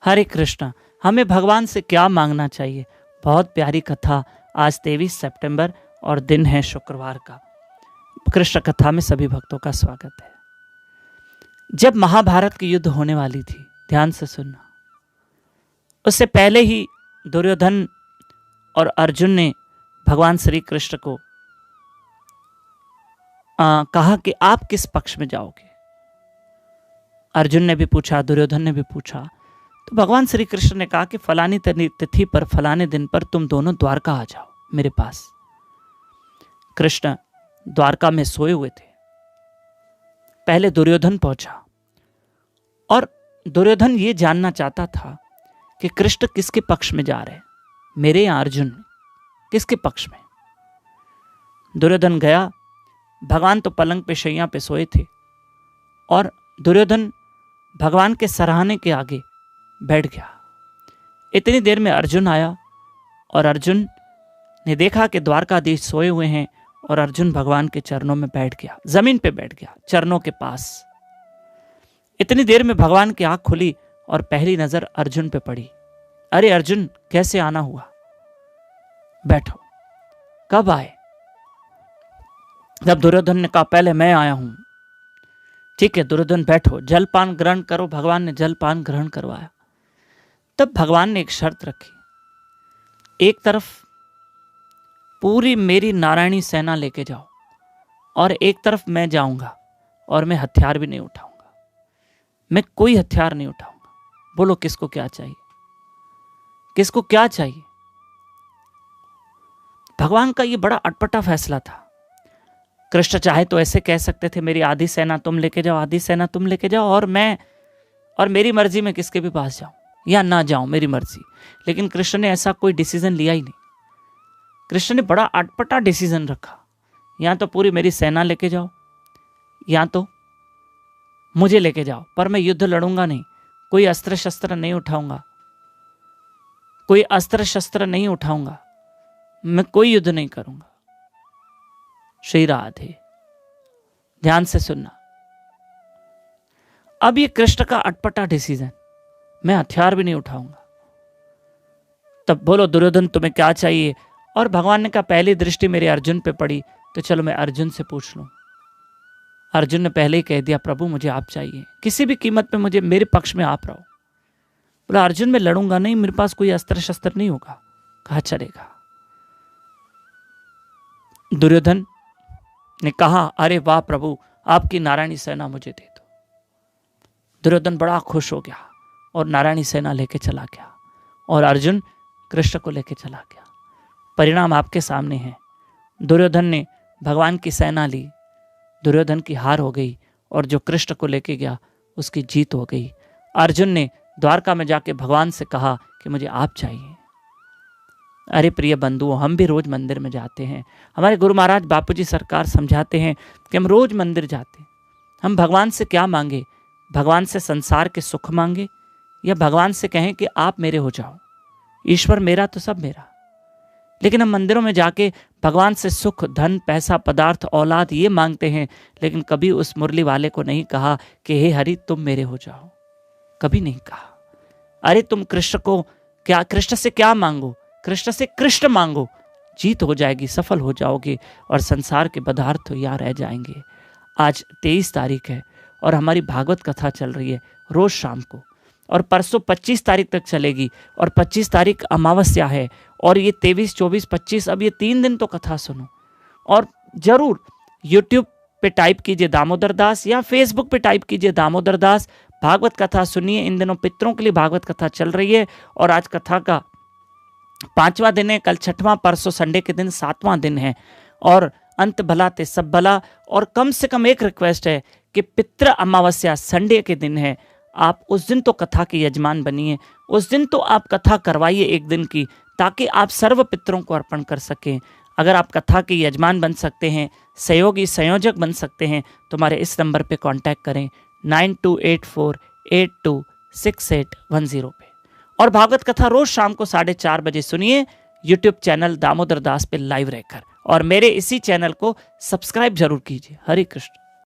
हरे कृष्णा। हमें भगवान से क्या मांगना चाहिए? बहुत प्यारी कथा। आज 23 सितंबर और दिन है शुक्रवार का। कृष्ण कथा में सभी भक्तों का स्वागत है। जब महाभारत की युद्ध होने वाली थी, ध्यान से सुनना, उससे पहले ही दुर्योधन और अर्जुन ने भगवान श्री कृष्ण को कहा कि आप किस पक्ष में जाओगे। अर्जुन ने भी पूछा, दुर्योधन ने भी पूछा। तो भगवान श्री कृष्ण ने कहा कि फलानी तिथि पर फलाने दिन पर तुम दोनों द्वारका आ जाओ मेरे पास। कृष्ण द्वारका में सोए हुए थे। पहले दुर्योधन पहुंचा और दुर्योधन ये जानना चाहता था कि कृष्ण किसके पक्ष में जा रहे हैं, मेरे या अर्जुन किसके पक्ष में। दुर्योधन गया। भगवान तो पलंग पे शैया पे सोए थे और दुर्योधन भगवान के सराहने के आगे बैठ गया। इतनी देर में अर्जुन आया और अर्जुन ने देखा कि द्वारकाधीश सोए हुए हैं और अर्जुन भगवान के चरणों में बैठ गया, जमीन पे बैठ गया, चरणों के पास। इतनी देर में भगवान की आंख खुली और पहली नजर अर्जुन पे पड़ी। अरे अर्जुन, कैसे आना हुआ? बैठो। कब आए? जब दुर्योधन ने कहा पहले मैं आया हूं। ठीक है दुर्योधन, बैठो, जलपान ग्रहण करो। भगवान ने जलपान ग्रहण करवाया। तब भगवान ने एक शर्त रखी, एक तरफ पूरी मेरी नारायणी सेना लेके जाओ और एक तरफ मैं जाऊंगा और मैं हथियार भी नहीं उठाऊंगा, मैं कोई हथियार नहीं उठाऊंगा। बोलो किसको क्या चाहिए? किसको क्या चाहिए? भगवान का यह बड़ा अटपटा फैसला था। कृष्ण चाहे तो ऐसे कह सकते थे मेरी आधी सेना तुम लेके जाओ, आधी सेना तुम लेके जाओ, और मेरी मर्जी में किसके भी पास जाऊं या ना जाऊं, मेरी मर्जी। लेकिन कृष्ण ने ऐसा कोई डिसीजन लिया ही नहीं। कृष्ण ने बड़ा अटपटा डिसीजन रखा, या तो पूरी मेरी सेना लेके जाओ या तो मुझे लेके जाओ, पर मैं युद्ध लड़ूंगा नहीं, कोई अस्त्र शस्त्र नहीं उठाऊंगा, कोई अस्त्र शस्त्र नहीं उठाऊंगा, मैं कोई युद्ध नहीं करूंगा। श्री राधे। ध्यान से सुनना। अब ये कृष्ण का अटपटा डिसीजन, मैं हथियार भी नहीं उठाऊंगा। तब बोलो दुर्योधन तुम्हें क्या चाहिए? और भगवान ने कहा पहली दृष्टि मेरे अर्जुन पे पड़ी तो चलो मैं अर्जुन से पूछ लूं। अर्जुन ने पहले ही कह दिया प्रभु मुझे आप चाहिए, किसी भी कीमत पे मुझे, मेरे पक्ष में आप रहो। बोला अर्जुन मैं लड़ूंगा नहीं, मेरे पास कोई अस्त्र शस्त्र नहीं होगा। कहा चलेगा। दुर्योधन ने कहा अरे वाह प्रभु, आपकी नारायणी सेना मुझे दे दो। दुर्योधन बड़ा खुश हो गया और नारायणी सेना लेके चला गया और अर्जुन कृष्ण को लेके चला गया। परिणाम आपके सामने है। दुर्योधन ने भगवान की सेना ली, दुर्योधन की हार हो गई और जो कृष्ण को लेके गया उसकी जीत हो गई। अर्जुन ने द्वारका में जाके भगवान से कहा कि मुझे आप चाहिए। अरे प्रिय बंधुओं, हम भी रोज मंदिर में जाते हैं। हमारे गुरु महाराज बापूजी सरकार समझाते हैं कि हम रोज मंदिर जाते हैं। हम भगवान से क्या मांगे? भगवान से संसार के सुख मांगे या भगवान से कहें कि आप मेरे हो जाओ, ईश्वर मेरा तो सब मेरा। लेकिन हम मंदिरों में जाके भगवान से सुख, धन, पैसा, पदार्थ, औलाद ये मांगते हैं, लेकिन कभी उस मुरली वाले को नहीं कहा कि हे हरि तुम मेरे हो जाओ। कभी नहीं कहा। अरे तुम कृष्ण से क्या मांगो? कृष्ण से कृष्ण मांगो, जीत हो जाएगी, सफल हो जाओगे और संसार के पदार्थ यहाँ रह जाएंगे। आज 23 तारीख है और हमारी भागवत कथा चल रही है रोज शाम को, और परसों 25 तारीख तक चलेगी और 25 तारीख अमावस्या है और ये 23, 24, 25 अब ये 3 दिन तो कथा सुनो। और जरूर यूट्यूब पे टाइप कीजिए दामोदर दास या फेसबुक पे टाइप कीजिए दामोदर दास, भागवत कथा सुनिए। इन दिनों पितरों के लिए भागवत कथा चल रही है और आज कथा का 5वां दिन है, कल 6वां, परसों संडे के दिन 7वां दिन है। और अंत भला ते सब भला। और कम से कम एक रिक्वेस्ट है कि पितृ अमावस्या संडे के दिन है, आप उस दिन तो कथा के यजमान बनिए, उस दिन तो आप कथा करवाइए एक दिन की, ताकि आप सर्व पितरों को अर्पण कर सकें। अगर आप कथा के यजमान बन सकते हैं, सहयोगी संयोजक बन सकते हैं, तो हमारे इस नंबर पे कांटेक्ट करें 9284826810 पे। और भागवत कथा रोज शाम को 4:30 बजे सुनिए यूट्यूब चैनल दामोदर दास पे लाइव रहकर, और मेरे इसी चैनल को सब्सक्राइब जरूर कीजिए। हरे कृष्ण।